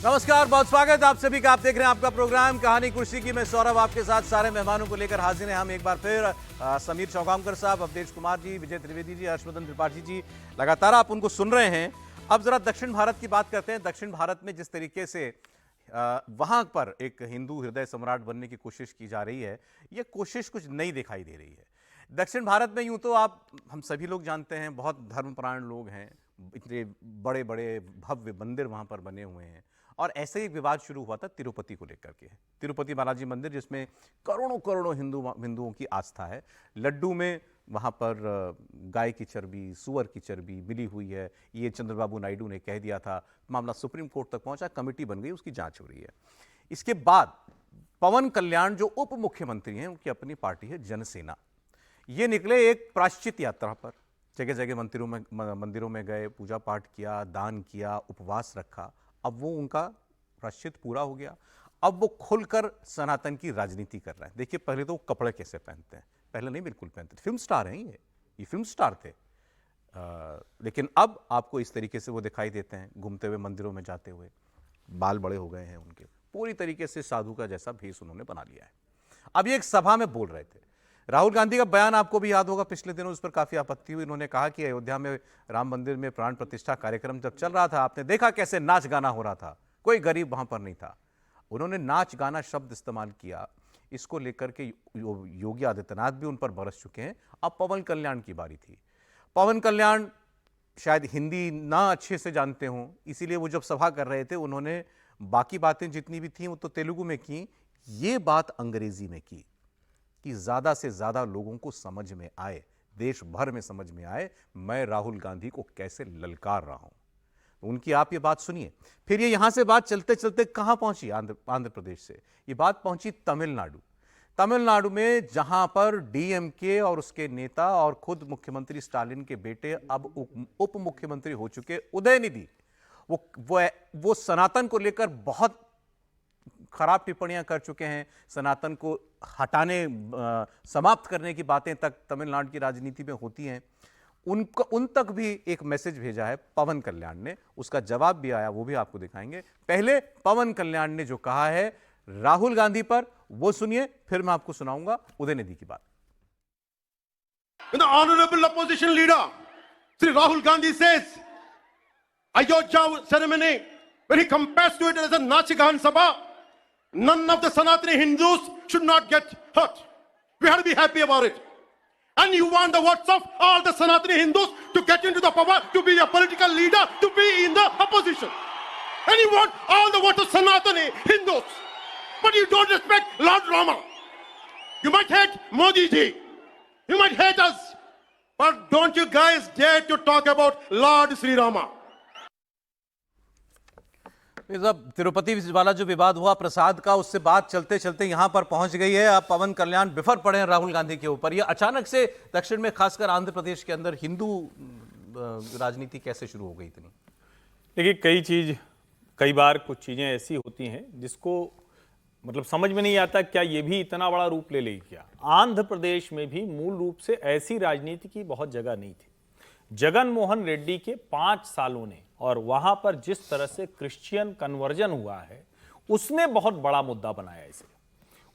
नमस्कार, बहुत स्वागत आप सभी का। आप देख रहे हैं आपका प्रोग्राम कहानी कुर्सी की। मैं सौरभ आपके साथ सारे मेहमानों को लेकर हाजिर हैं हम एक बार फिर। समीर चौगामकर साहब, अवधेश कुमार जी, विजय त्रिवेदी जी, हर्षवर्धन त्रिपाठी जी, लगातार आप उनको सुन रहे हैं। अब जरा दक्षिण भारत की बात करते हैं। दक्षिण भारत में जिस तरीके से वहां पर एक हिंदू हृदय सम्राट बनने की कोशिश की जा रही है, ये कोशिश कुछ नई दिखाई दे रही है। दक्षिण भारत में यूं तो हम सभी लोग जानते हैं, बहुत धर्मपरायण लोग हैं, इतने बड़े बड़े भव्य मंदिर वहां पर बने हुए हैं। और ऐसे ही विवाद शुरू हुआ था तिरुपति को लेकर के। तिरुपति बालाजी मंदिर जिसमें करोड़ों करोड़ों हिंदुओं की आस्था है। लड्डू में वहाँ पर गाय की चर्बी, सुअर की चर्बी मिली हुई है, ये चंद्रबाबू नायडू ने कह दिया था। मामला सुप्रीम कोर्ट तक पहुंचा, कमेटी बन गई, उसकी जांच हो रही है। इसके बाद पवन कल्याण जो उप मुख्यमंत्री हैं, उनकी अपनी पार्टी है जनसेना, ये निकले एक प्रायश्चित यात्रा पर। जगह जगह मंदिरों में गए, पूजा पाठ किया, दान किया, उपवास रखा। अब वो उनका प्रायश्चित पूरा हो गया। अब वो खुलकर सनातन की राजनीति कर रहे हैं। देखिए, पहले तो वो कपड़े कैसे पहनते हैं, पहले नहीं बिल्कुल पहनते थे। फिल्म स्टार हैं ये फिल्म स्टार थे। लेकिन अब आपको इस तरीके से वो दिखाई देते हैं, घूमते हुए मंदिरों में जाते हुए। बाल बड़े हो गए हैं उनके, पूरी तरीके से साधु का जैसा भेष उन्होंने बना लिया है। अब ये एक सभा में बोल रहे थे। राहुल गांधी का बयान आपको भी याद होगा, पिछले दिनों उस पर काफी आपत्ति हुई। उन्होंने कहा कि अयोध्या में राम मंदिर में प्राण प्रतिष्ठा कार्यक्रम जब चल रहा था, आपने देखा कैसे नाच गाना हो रहा था, कोई गरीब वहां पर नहीं था। उन्होंने नाच गाना शब्द इस्तेमाल किया। इसको लेकर के योगी आदित्यनाथ भी उन पर बरस चुके हैं। अब पवन कल्याण की बारी थी। पवन कल्याण शायद हिंदी ना अच्छे से जानते हों, इसीलिए वो जब सभा कर रहे थे, उन्होंने बाकी बातें जितनी भी थी वो तो तेलुगु में की, ये बात अंग्रेजी में की कि ज्यादा से ज्यादा लोगों को समझ में आए, देश भर में समझ में आए, मैं राहुल गांधी को कैसे ललकार रहा हूं। उनकी आप ये बात सुनिए। फिर ये यहां से बात चलते चलते कहां पहुंची? आंध्र प्रदेश से ये बात पहुंची तमिलनाडु में, जहां पर डीएमके और उसके नेता और खुद मुख्यमंत्री स्टालिन के बेटे अब उप मुख्यमंत्री हो चुके उदयनिधि, वो सनातन को लेकर बहुत खराब टिप्पणियां कर चुके हैं। सनातन को हटाने, समाप्त करने की बातें तक तमिलनाडु की राजनीति में होती हैं। उन तक भी एक मैसेज भेजा है पवन कल्याण ने। उसका जवाब भी आया, वो भी आपको दिखाएंगे। पहले पवन कल्याण ने जो कहा है राहुल गांधी पर, वो सुनिए, फिर मैं आपको सुनाऊंगा उदयनिधि की बात। When the honorable opposition leader Sri Rahul Gandhi says Ayodhya ceremony, when he compares to it as a Nachigan Sabha, none of the Sanatani Hindus should not get hurt. We have to be happy about it. And you want the votes of all the Sanatani Hindus to get into the power, to be a political leader, to be in the opposition. And you want all the votes of Sanatani Hindus. But you don't respect Lord Rama. You might hate Modi ji. You might hate us. But don't you guys dare to talk about Lord Sri Rama. जब तिरुपति वाला जो विवाद हुआ प्रसाद का, उससे बात चलते चलते यहां पर पहुंच गई है। अब पवन कल्याण बिफर पड़े हैं राहुल गांधी के ऊपर। ये अचानक से दक्षिण में, खासकर आंध्र प्रदेश के अंदर, हिंदू राजनीति कैसे शुरू हो गई इतनी? देखिए, कई बार कुछ चीजें ऐसी होती हैं जिसको मतलब समझ में नहीं आता क्या ये भी इतना बड़ा रूप ले लेगी क्या। आंध्र प्रदेश में भी मूल रूप से ऐसी राजनीति की बहुत जगह नहीं थी। जगन मोहन रेड्डी के 5 सालों ने, और वहां पर जिस तरह से क्रिश्चियन कन्वर्जन हुआ है, उसने बहुत बड़ा मुद्दा बनाया इसे।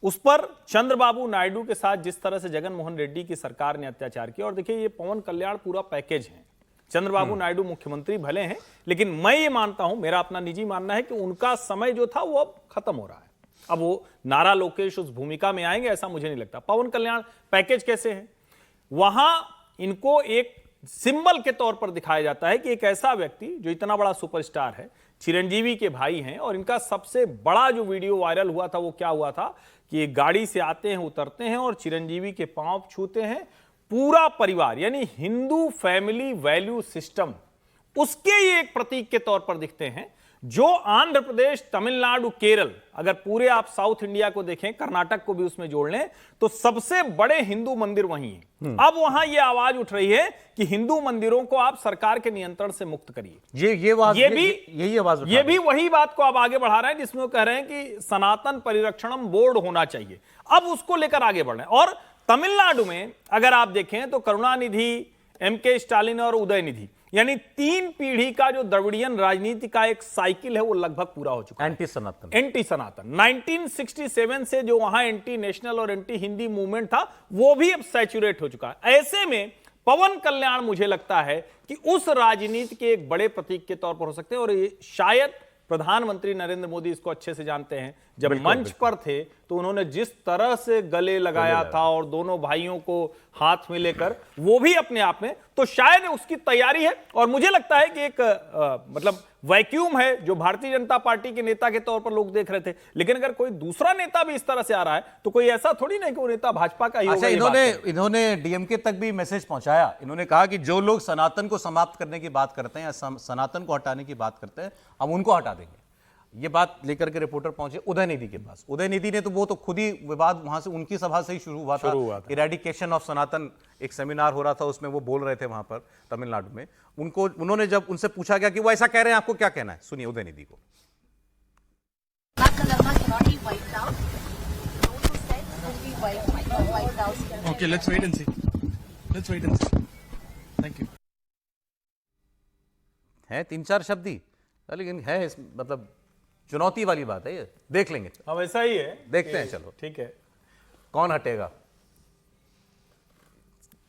उस पर चंद्रबाबू नायडू के साथ जिस तरह से जगन मोहन रेड्डी की सरकार ने अत्याचार किया, और देखिए ये पवन कल्याण पूरा पैकेज है। चंद्रबाबू नायडू मुख्यमंत्री भले हैं, लेकिन मैं ये मानता हूं, मेरा अपना निजी मानना है कि उनका समय जो था वो अब खत्म हो रहा है। अब वो नारा लोकेश उस भूमिका में आएंगे ऐसा मुझे नहीं लगता। पवन कल्याण पैकेज कैसे है, वहां इनको एक सिंबल के तौर पर दिखाया जाता है कि एक ऐसा व्यक्ति जो इतना बड़ा सुपरस्टार है, चिरंजीवी के भाई हैं, और इनका सबसे बड़ा जो वीडियो वायरल हुआ था वो क्या हुआ था कि एक गाड़ी से आते हैं, उतरते हैं और चिरंजीवी के पांव छूते हैं। पूरा परिवार, यानी हिंदू फैमिली वैल्यू सिस्टम, उसके ये एक प्रतीक के तौर पर दिखते हैं। जो आंध्र प्रदेश, तमिलनाडु, केरल, अगर पूरे आप साउथ इंडिया को देखें, कर्नाटक को भी उसमें जोड़ लें, तो सबसे बड़े हिंदू मंदिर वहीं हैं। अब वहां यह आवाज उठ रही है कि हिंदू मंदिरों को आप सरकार के नियंत्रण से मुक्त करिए। ये भी वही बात को आप आगे बढ़ा रहे हैं जिसमें वो कह रहे हैं कि सनातन परिरक्षणम बोर्ड होना चाहिए। अब उसको लेकर आगे बढ़ रहे हैं। और तमिलनाडु में अगर आप देखें तो करुणानिधि, एमके स्टालिन और उदयनिधि, यानी 3 पीढ़ी का जो द्रविड़ियन राजनीति का एक साइकिल है वो लगभग पूरा हो चुका है। एंटी सनातन 1967 से जो वहां एंटी नेशनल और एंटी हिंदी मूवमेंट था वो भी अब सैचुरेट हो चुका है। ऐसे में पवन कल्याण मुझे लगता है कि उस राजनीति के एक बड़े प्रतीक के तौर पर हो सकते हैं, और ये शायद प्रधानमंत्री नरेंद्र मोदी इसको अच्छे से जानते हैं। जब मंच पर थे तो उन्होंने जिस तरह से गले लगाया था और दोनों भाइयों को हाथ में लेकर, वो भी अपने आप में तो शायद उसकी तैयारी है। और मुझे लगता है कि एक मतलब वैक्यूम है जो भारतीय जनता पार्टी के नेता के तौर पर लोग देख रहे थे, लेकिन अगर कोई दूसरा नेता भी इस तरह से आ रहा है तो कोई ऐसा थोड़ी नहीं कि वो नेता भाजपा का ही होगा। इन्होंने डीएमके तक भी मैसेज पहुंचाया। इन्होंने कहा कि जो लोग सनातन को समाप्त करने की बात करते हैं या सनातन को हटाने की बात करते हैं, हम उनको हटा देंगे। ये बात लेकर के रिपोर्टर पहुंचे उदयनिधि के पास। उदयनिधि ने तो वो तो खुद ही विवाद वहां से उनकी सभा से ही शुरू हुआ था। इरेडिकेशन ऑफ सनातन एक सेमिनार हो रहा था, उसमें वो बोल रहे थे वहां पर तमिलनाडु में। उन्होंने जब उनसे पूछा गया कि वो ऐसा कह रहे हैं, आपको क्या कहना है, सुनिए उदयनिधि को। Okay, let's wait and see. Thank you. है 3-4 शब्द ही, लेकिन है मतलब चुनौती वाली बात है ये। देख लेंगे, अब ऐसा ही है, देखते हैं। चलो ठीक है, कौन हटेगा।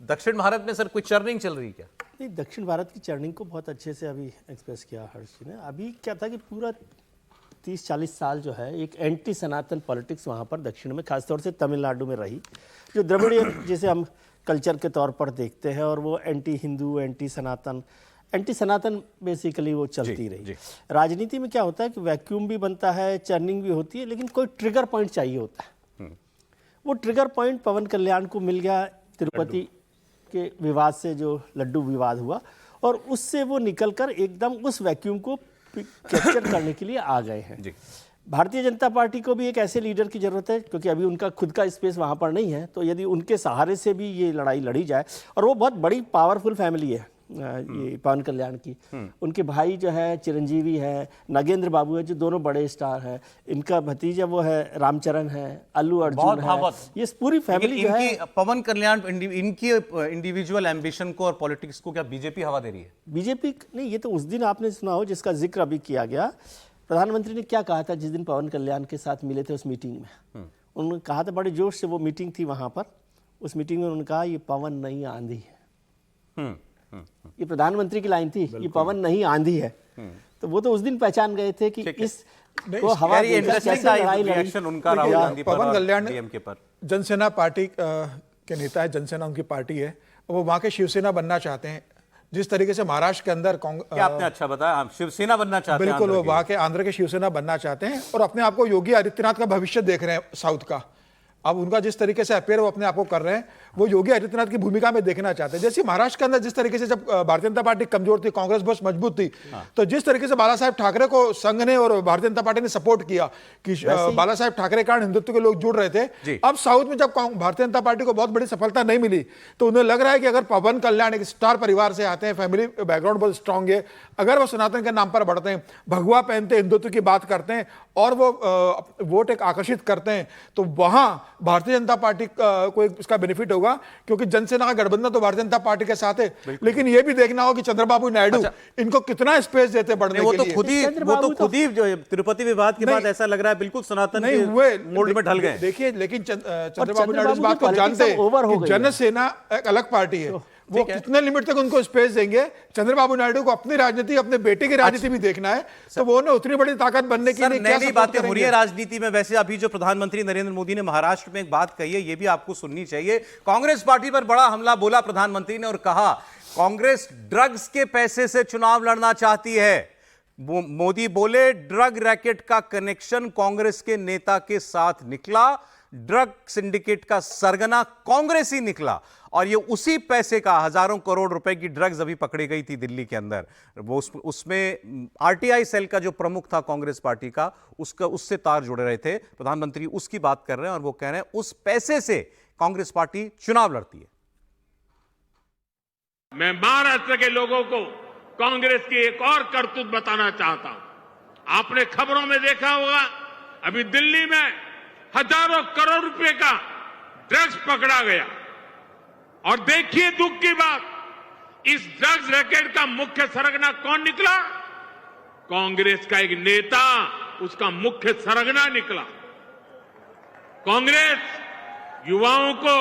दक्षिण भारत में सर कोई चर्निंग चल रही है क्या? नहीं, दक्षिण भारत की चर्निंग को बहुत अच्छे से अभी एक्सप्रेस किया हर्ष जी ने। अभी क्या था कि पूरा 30-40 साल जो है एक एंटी सनातन पॉलिटिक्स वहाँ पर दक्षिण में, खासतौर से तमिलनाडु में रही, जो द्रविड़ियन जिसे हम कल्चर के तौर पर देखते हैं, और वो एंटी हिंदू, एंटी सनातन बेसिकली वो चलती रही। राजनीति में क्या होता है कि वैक्यूम भी बनता है, चर्निंग भी होती है, लेकिन कोई ट्रिगर पॉइंट चाहिए होता है। वो ट्रिगर पॉइंट पवन कल्याण को मिल गया तिरुपति के विवाद से, जो लड्डू विवाद हुआ, और उससे वो निकलकर एकदम उस वैक्यूम को कैप्चर करने के लिए आ गए हैं। भारतीय जनता पार्टी को भी एक ऐसे लीडर की जरूरत है, क्योंकि अभी उनका खुद का स्पेस वहाँ पर नहीं है। तो यदि उनके सहारे से भी ये लड़ाई लड़ी जाए, और वो बहुत बड़ी पावरफुल फैमिली है ये पवन कल्याण की। उनके भाई जो है चिरंजीवी है, नागेंद्र बाबू है जो दोनों बड़े स्टार हैं, इनका भतीजा वो है रामचरण है, अल्लू अर्जुन है, ये पूरी फैमिली जो है। पवन कल्याण इनकी इंडिविजुअल एम्बिशन को और पॉलिटिक्स को क्या बीजेपी हवा दे रही है? बीजेपी नहीं, ये तो उस दिन आपने सुना हो जिसका जिक्र अभी किया गया। प्रधानमंत्री ने क्या कहा था जिस दिन पवन कल्याण के साथ मिले थे उस मीटिंग में? उन्होंने कहा था, बड़े जोश से वो मीटिंग थी वहाँ पर, उस मीटिंग में उन्होंने कहा ये पवन नहीं आंधी है। ये प्रधानमंत्री की लाइन थी, ये पवन नहीं आंधी है। तो वो तो उस दिन पहचान गए थे कि इस वो हवा कैसे लड़ाई लड़ी। उनका राहुल गांधी पर, पवन कल्याण डीएमके पर, जनसेना पार्टी के नेता है, जनसेना उनकी पार्टी है, वो वहां के शिवसेना बनना चाहते हैं। जिस तरीके से महाराष्ट्र के अंदर क्या आपने अच्छा बताया, हम शिवसेना बनना चाहते हैं। बिल्कुल, वो वहां के आंध्र के शिवसेना बनना चाहते हैं और अपने आप को योगी आदित्यनाथ का भविष्य देख रहे हैं साउथ का। अब उनका जिस तरीके से अपेयर वो अपने आप को कर रहे हैं, वो योगी आदित्यनाथ की भूमिका में देखना चाहते हैं। जैसे महाराष्ट्र के अंदर जिस तरीके से जब भारतीय जनता पार्टी कमजोर थी, कांग्रेस बहुत मजबूत थी, तो जिस तरीके से बाला साहेब ठाकरे को संघ ने और भारतीय जनता पार्टी ने सपोर्ट किया कि बाला साहेब ठाकरे के कारण हिंदुत्व के लोग जुड़ रहे थे। अब साउथ में जब भारतीय जनता पार्टी को बहुत बड़ी सफलता नहीं मिली, तो उन्हें लग रहा है कि अगर पवन कल्याण एक स्टार परिवार से आते हैं, फैमिली बैकग्राउंड बहुत स्ट्रांग है, अगर वो सनातन के नाम पर बढ़ते हैं, भगवा पहनते, हिंदुत्व की बात करते हैं और वो वोट एक आकर्षित करते हैं, तो वहां भारतीय जनता पार्टी को इसका बेनिफिट होगा। क्योंकि जनसेना का गठबंधन तो भारतीय जनता पार्टी के साथ है, लेकिन यह भी देखना होगा कि चंद्रबाबू नायडू इनको कितना स्पेस देते बढ़ने के लिए। वो तो खुद ही जो तिरुपति विवाद के बाद ऐसा लग रहा है बिल्कुल सनातन के मोल्ड में ढल गए। देखिए, लेकिन चंद्रबाबू नायडू इस बात को जानते हैं कि जनसेना एक अलग पार्टी है, वो कितने लिमिट तक उनको स्पेस देंगे। चंद्रबाबू नायडू को अपनी राजनीति, अपने बेटे की राजनीति भी देखना है, तो वो ने उतनी बड़ी ताकत बनने के लिए क्या नई बातें हो रही है राजनीति में। वैसे अभी जो प्रधानमंत्री नरेंद्र मोदी ने महाराष्ट्र में एक बात कही है, ये भी आपको सुननी चाहिए। कांग्रेस पार्टी पर बड़ा हमला बोला प्रधानमंत्री ने और कहा कांग्रेस ड्रग्स के पैसे से चुनाव लड़ना चाहती है। मोदी बोले ड्रग रैकेट का कनेक्शन कांग्रेस के नेता के साथ निकला, ड्रग सिंडिकेट का सरगना कांग्रेस ही निकला, और ये उसी पैसे का हजारों करोड़ रुपए की ड्रग्स अभी पकड़ी गई थी दिल्ली के अंदर। वो उसमें आरटीआई सेल का जो प्रमुख था कांग्रेस पार्टी का, उससे तार जुड़े रहे थे। प्रधानमंत्री उसकी बात कर रहे हैं और वो कह रहे हैं उस पैसे से कांग्रेस पार्टी चुनाव लड़ती है। मैं महाराष्ट्र के लोगों को कांग्रेस की एक और करतूत बताना चाहता हूं। आपने खबरों में देखा होगा, अभी दिल्ली में हजारों करोड़ रुपए का ड्रग्स पकड़ा गया। और देखिए दुख की बात, इस ड्रग्स रैकेट का मुख्य सरगना कौन निकला? कांग्रेस का एक नेता उसका मुख्य सरगना निकला। कांग्रेस युवाओं को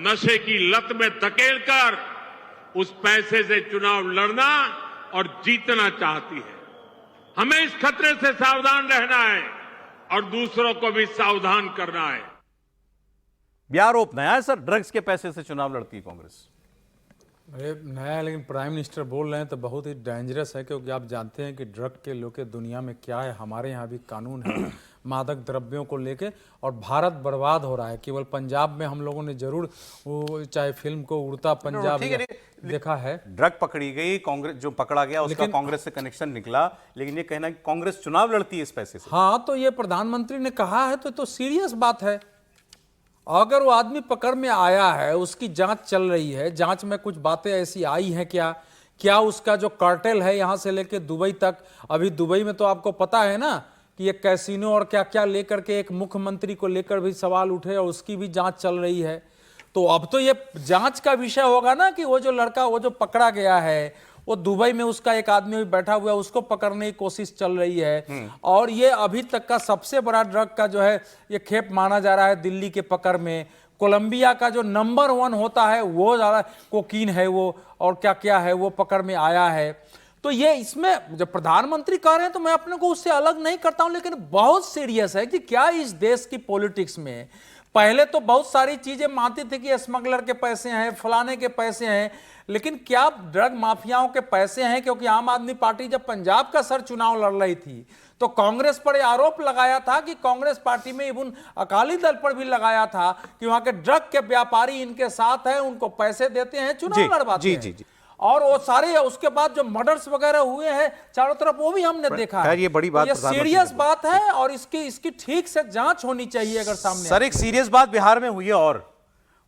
नशे की लत में धकेलकर उस पैसे से चुनाव लड़ना और जीतना चाहती है। हमें इस खतरे से सावधान रहना है और दूसरों को भी सावधान करना है। यह आरोप नया है सर, ड्रग्स के पैसे से चुनाव लड़ती है कांग्रेस। अरे नया है, लेकिन प्राइम मिनिस्टर बोल रहे हैं तो बहुत ही डेंजरस है, क्योंकि आप जानते हैं कि ड्रग के लोके दुनिया में क्या है। हमारे यहाँ भी कानून है मादक द्रव्यों को लेके, और भारत बर्बाद हो रहा है। केवल पंजाब में हम लोगों ने जरूर वो चाहे फिल्म को उड़ता पंजाब ठीक है, देखा है। ड्रग पकड़ी गई, कांग्रेस जो पकड़ा गया उसका कांग्रेस से कनेक्शन निकला, लेकिन ये कहना कि कांग्रेस चुनाव लड़ती है इस पैसे से। हाँ, तो ये प्रधानमंत्री ने कहा है तो सीरियस बात है। अगर वो आदमी पकड़ में आया है, उसकी जांच चल रही है, जांच में कुछ बातें ऐसी आई हैं क्या उसका जो कार्टेल है यहां से लेके दुबई तक, अभी दुबई में तो आपको पता है ना कि ये कैसीनो और क्या क्या लेकर के एक मुख्यमंत्री को लेकर भी सवाल उठे और उसकी भी जांच चल रही है। तो अब तो ये जांच का विषय होगा ना कि वो जो लड़का वो जो पकड़ा गया है वो दुबई में उसका एक आदमी भी बैठा हुआ है, उसको पकड़ने की कोशिश चल रही है। और ये अभी तक का सबसे बड़ा ड्रग का जो है ये खेप माना जा रहा है दिल्ली के पकड़ में। कोलंबिया का जो नंबर 1 होता है वो ज्यादा कोकीन है वो, और क्या क्या है वो पकड़ में आया है। तो ये इसमें जब प्रधानमंत्री कह रहे हैं तो मैं अपने को उससे अलग नहीं करता हूं, लेकिन बहुत सीरियस है कि क्या इस देश की पॉलिटिक्स में पहले तो बहुत सारी चीजें मानती थी कि स्मगलर के पैसे हैं, फलाने के पैसे हैं, लेकिन क्या ड्रग माफियाओं के पैसे हैं? क्योंकि आम आदमी पार्टी जब पंजाब का सर चुनाव लड़ रही थी तो कांग्रेस पर यह आरोप लगाया था कि कांग्रेस पार्टी में इवन अकाली दल पर भी लगाया था कि वहां के ड्रग के व्यापारी इनके साथ हैं, उनको पैसे देते हैं, चुनाव लड़वाते हैं। जी। और वो सारे उसके बाद जो मर्डर्स वगैरह हुए हैं चारों तरफ वो भी हमने देखा है। ये बड़ी बात, ये सीरियस बात है और इसकी ठीक से जांच होनी चाहिए अगर सामने। सर एक सीरियस बात बिहार में हुई है, और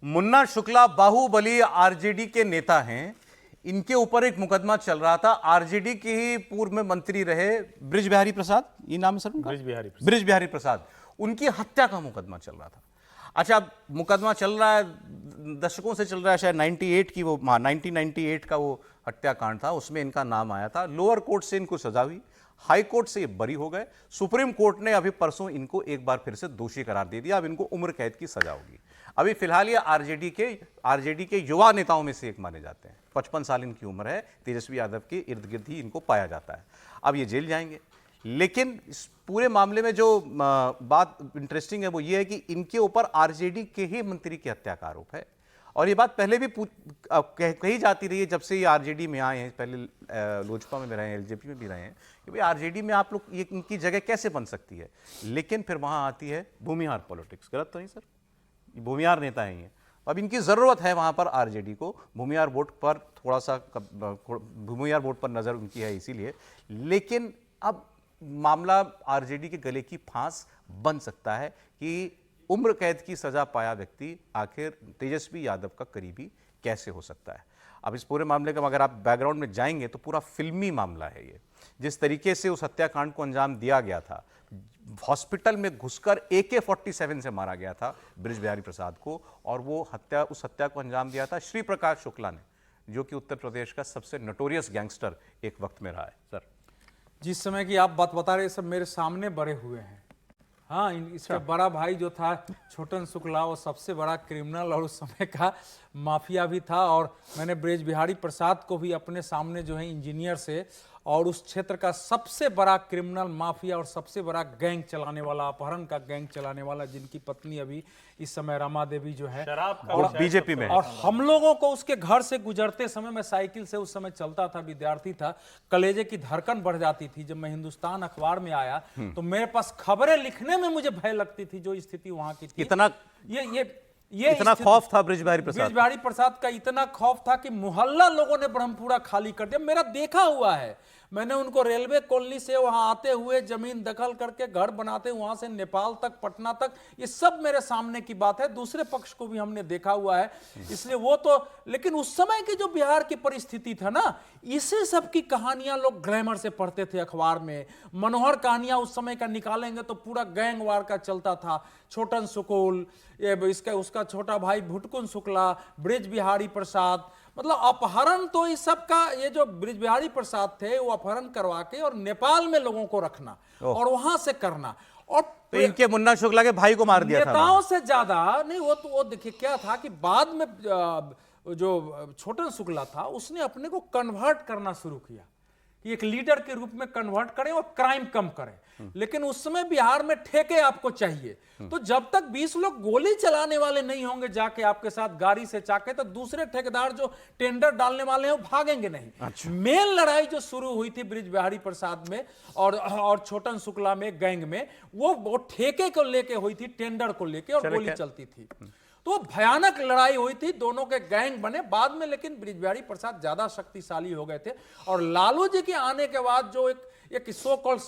मुन्ना शुक्ला बाहुबली आरजेडी के नेता हैं, इनके ऊपर एक मुकदमा चल रहा था। आरजेडी के ही पूर्व में मंत्री रहे ब्रिज बिहारी प्रसाद, ये नाम है सर उनका? ब्रिज बिहारी प्रसाद, उनकी हत्या का मुकदमा चल रहा था। अच्छा, मुकदमा चल रहा है, दशकों से चल रहा है, शायद 1998 का वो हत्याकांड था, उसमें इनका नाम आया था। लोअर कोर्ट से इनको सजा हुई, हाई कोर्ट से ये बरी हो गए, सुप्रीम कोर्ट ने अभी परसों इनको एक बार फिर से दोषी करार दे दिया। अब इनको उम्र कैद की सजा होगी। अभी फिलहाल ये आरजेडी के युवा नेताओं में से एक माने जाते हैं। 55 साल इनकी उम्र है, तेजस्वी यादव के इर्द गिर्द ही इनको पाया जाता है। अब ये जेल जाएंगे, लेकिन इस पूरे मामले में जो बात इंटरेस्टिंग है वो ये है कि इनके ऊपर आरजेडी के ही मंत्री की हत्या का आरोप है। और ये बात पहले भी कही जाती रही है जब से ये आरजेडी में आए हैं, पहले लोजपा में भी रहे हैं, एलजेपी में भी रहे हैं, कि भाई आरजेडी में आप लोग ये इनकी जगह कैसे बन सकती है। लेकिन फिर वहां आती है भूमिहार पॉलिटिक्स। गलत तो नहीं सर, भूमिहार नेता हैं ये। अब इनकी जरूरत है वहां पर आरजेडी को भूमिहार वोट पर भूमिहार वोट पर नजर उनकी है इसीलिए। लेकिन अब मामला आरजेडी के गले की फांस बन सकता है कि उम्र कैद की सजा पाया व्यक्ति आखिर तेजस्वी यादव का करीबी कैसे हो सकता है। अब इस पूरे मामले का अगर आप बैकग्राउंड में जाएंगे तो पूरा फिल्मी मामला है ये। जिस तरीके से उस हत्याकांड को अंजाम दिया गया था, हॉस्पिटल में घुसकर AK-47 से मारा गया था ब्रिज बिहारी प्रसाद को, और वो उस हत्या को अंजाम दिया था श्री प्रकाश शुक्ला ने, जो कि उत्तर प्रदेश का सबसे नोटोरियस गैंगस्टर एक वक्त में रहा है। सर जिस समय की आप बात बता रहे सब मेरे सामने बड़े हुए हैं। हाँ, इसका बड़ा भाई जो था छोटन शुक्ला, वो सबसे बड़ा क्रिमिनल और उस समय का माफिया भी था। और मैंने ब्रिज बिहारी प्रसाद को भी अपने सामने जो है इंजीनियर से, और उस क्षेत्र का सबसे बड़ा क्रिमिनल माफिया और सबसे बड़ा गैंग चलाने वाला, अपहरण का गैंग चलाने वाला, जिनकी पत्नी अभी इस समय रमा देवी जो है और बीजेपी में। और हम लोगों को उसके घर से गुजरते समय, मैं साइकिल से उस समय चलता था, विद्यार्थी था, कलेजे की धड़कन बढ़ जाती थी। जब मैं हिंदुस्तान अखबार में आया तो मेरे पास खबरें लिखने में मुझे भय लगती थी, जो स्थिति वहां की थी। ये इतना खौफ था ब्रिज बिहारी प्रसाद का, इतना खौफ था कि मोहल्ला लोगों ने ब्रह्मपुरा खाली कर दिया। मेरा देखा हुआ है, मैंने उनको रेलवे कॉलोनी से वहां आते हुए जमीन दखल करके घर बनाते, वहां से नेपाल तक, पटना तक, ये सब मेरे सामने की बात है। दूसरे पक्ष को भी हमने देखा हुआ है, इसलिए वो तो। लेकिन उस समय की जो बिहार की परिस्थिति था ना, इसे सब की कहानियां लोग ग्लैमर से पढ़ते थे अखबार में। मनोहर कहानियां उस समय का निकालेंगे तो पूरा गैंग वार का चलता था। छोटन सुकुल, उसका छोटा भाई भुटकुन शुक्ला, ब्रिज बिहारी प्रसाद, मतलब अपहरण तो इस सब का, ये जो ब्रिज बिहारी प्रसाद थे वो अपहरण करवा के और नेपाल में लोगों को रखना और वहां से करना, और तो इनके मुन्ना शुक्ला के भाई को मार दिया था नेताओं से ज्यादा नहीं। वो देखिए क्या था कि बाद में जो छोटन शुक्ला था उसने अपने को कन्वर्ट करना शुरू किया कि एक लीडर के रूप में कन्वर्ट करें और क्राइम कम करें। लेकिन उस समय बिहार में ठेके आपको चाहिए, तो जब तक 20 लोग गोली चलाने वाले नहीं होंगे जाके आपके साथ गाड़ी से चाके, तो दूसरे ठेकेदार जो टेंडर डालने वाले हैं वो भागेंगे नहीं। अच्छा। मेन लड़ाई जो शुरू हुई थी ब्रिज बिहारी प्रसाद में और छोटन शुक्ला में, गैंग में, वो ठेके को लेके हुई थी, टेंडर को लेके, और गोली चलती थी। तो भयानक लड़ाई हुई थी, दोनों के गैंग बने बाद में, लेकिन ब्रिज बिहारी प्रसाद ज्यादा शक्तिशाली हो गए थे। और लालू जी के आने के बाद जो एक सो कॉल्ड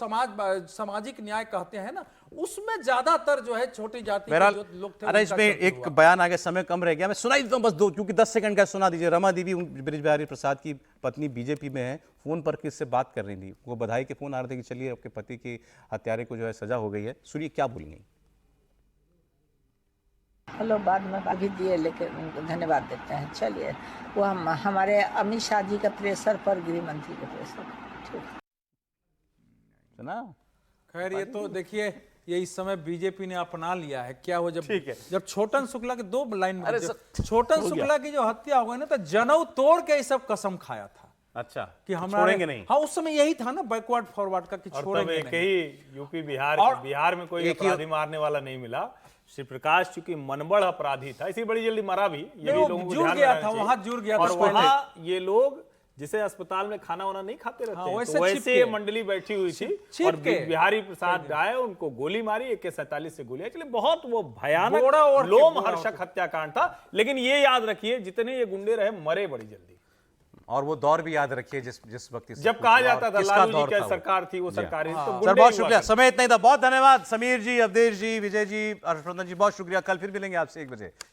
सामाजिक न्याय कहते हैं ना, उसमें ज्यादातर जो है छोटी जाति के जो लोग थे। अरे इसमें एक बयान आगे, समय कम रह गया, मैं सुना देता हूं बस दो, क्योंकि 10 सेकंड का सुना दीजिए। रमा देवी ब्रिज बिहारी प्रसाद की पत्नी बीजेपी में है, फोन पर किससे बात कर रही थी, वो बधाई के फोन आ रहे थे कि चलिए आपके पति के हत्यारे को जो है सजा हो गई है। सुनिए क्या बोलेंगे। हेलो, बाद में अभी दिए, लेकिन उनको धन्यवाद देते हैं। चलिए, वो हमारे अमित शाह जी का प्रेशर पर, गृह मंत्री के प्रेशर। ठीक, सुना। खैर ये तो देखिए, ये इस समय बीजेपी ने अपना लिया है। क्या हो, जब छोटन शुक्ला के दो लाइन में, छोटन शुक्ला की जो हत्या हो गई ना, तो जनेऊ तोड़ के ये सब कसम खाया था। अच्छा, कि हम छोड़ेंगे नहीं। हाँ, उस समय यही था ना, बैकवर्ड फॉरवर्ड का, कि छोड़ेंगे नहीं। ही यूपी बिहार में कोई अपराधी मारने वाला नहीं मिला। श्री प्रकाश चूंकि मनबड़ अपराधी था, इसी बड़ी जल्दी मरा भी, ये भी लोगों को जुड़ गया था, वहां जुड़ गया था। और वहां ये लोग जिसे अस्पताल में खाना वाना नहीं खाते रहते हैं, तो वैसे ये मंडली बैठी हुई थी और बिहारी प्रसाद आए, उनको गोली मारी, AK-47 से गोली। एक्चुअली बहुत वो भयानक लोमहर्षक हत्याकांड था। लेकिन ये याद रखिए, जितने ये गुंडे रहे, मरे बड़ी जल्दी। और वो दौर भी याद रखिए जिस वक्त जब कहा जाता था लालू जी की सरकार थी, वो सरकार ही, तो सर गुंडे बहुत ही शुक्रिया, हुआ समय इतना ही था। बहुत धन्यवाद समीर जी, अवधेश जी, विजय जी, हर्षवर्धन जी, बहुत शुक्रिया। कल फिर मिलेंगे आपसे 1 बजे।